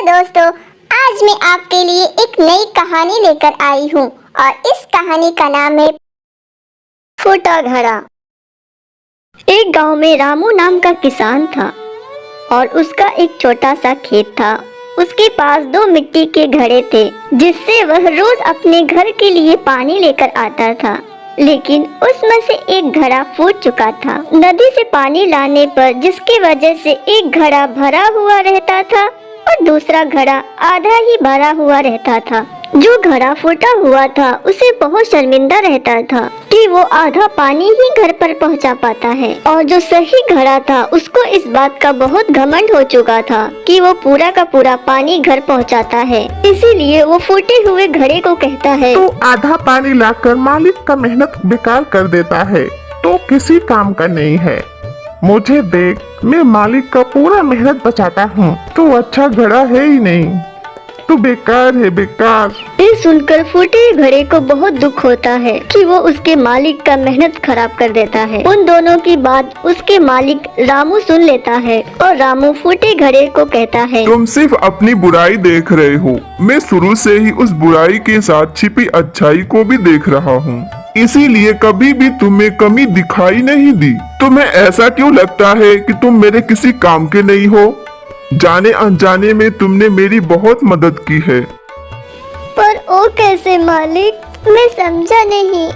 दोस्तों, आज मैं आपके लिए एक नई कहानी लेकर आई हूँ और इस कहानी का नाम है फूटा घड़ा। एक गांव में रामू नाम का किसान था और उसका एक छोटा सा खेत था। उसके पास 2 मिट्टी के घड़े थे जिससे वह रोज अपने घर के लिए पानी लेकर आता था, लेकिन उसमें से एक घड़ा फूट चुका था नदी से पानी लाने पर, जिसकी वजह से एक घड़ा भरा हुआ रहता था और दूसरा घड़ा आधा ही भरा हुआ रहता था। जो घड़ा फूटा हुआ था उसे बहुत शर्मिंदा रहता था कि वो आधा पानी ही घर पर पहुंचा पाता है, और जो सही घड़ा था उसको इस बात का बहुत घमंड हो चुका था कि वो पूरा का पूरा पानी घर पहुंचाता है। इसीलिए वो फूटे हुए घड़े को कहता है, तो आधा पानी लाकर मालिक का मेहनत बेकार कर देता है तो किसी काम का नहीं है। मुझे देख, मैं मालिक का पूरा मेहनत बचाता हूँ, तो अच्छा घड़ा है ही नहीं, तू बेकार है, बेकार। ये सुनकर फूटे घड़े को बहुत दुख होता है कि वो उसके मालिक का मेहनत खराब कर देता है। उन दोनों की बात उसके मालिक रामू सुन लेता है और रामू फूटे घड़े को कहता है, तुम सिर्फ अपनी बुराई देख रहे हो, मैं शुरू से ही उस बुराई के साथ छिपी अच्छाई को भी देख रहा हूँ, इसीलिए कभी भी तुम्हें कमी दिखाई नहीं दी। तुम्हें ऐसा क्यों लगता है कि तुम मेरे किसी काम के नहीं हो? जाने अनजाने में तुमने मेरी बहुत मदद की है। पर वो कैसे मालिक, मैं समझा नहीं।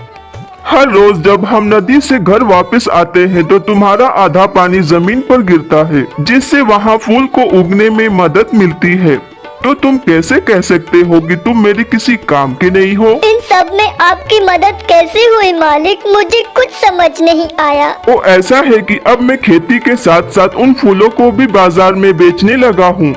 हर रोज जब हम नदी से घर वापस आते हैं तो तुम्हारा आधा पानी जमीन पर गिरता है, जिससे वहाँ फूल को उगने में मदद मिलती है। तो तुम कैसे कह सकते हो कि तुम मेरे किसी काम के नहीं हो? इन सब में आपकी मदद कैसे हुई मालिक, मुझे कुछ समझ नहीं आया। वो ऐसा है कि अब मैं खेती के साथ साथ उन फूलों को भी बाजार में बेचने लगा हूँ,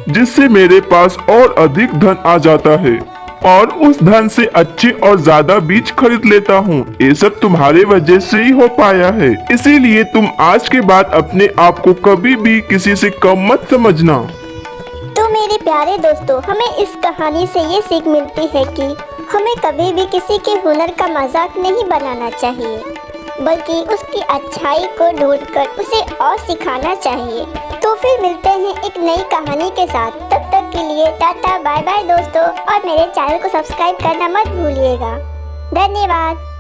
जिससे मेरे पास और अधिक धन आ जाता है और उस धन से अच्छे और ज्यादा बीज खरीद लेता हूँ। ये सब तुम्हारे वजह से ही हो पाया है, इसीलिए तुम आज के बाद अपने आप को कभी भी किसी से कम मत समझना। तो मेरे प्यारे दोस्तों, हमें इस कहानी से ये सीख मिलती है कि हमें कभी भी किसी के हुनर का मजाक नहीं बनाना चाहिए, बल्कि उसकी अच्छाई को ढूंढकर उसे और सिखाना चाहिए। तो फिर मिलते हैं एक नई कहानी के साथ। तब तक के लिए टाटा बाय बाय दोस्तों, और मेरे चैनल को सब्सक्राइब करना मत भूलिएगा। धन्यवाद।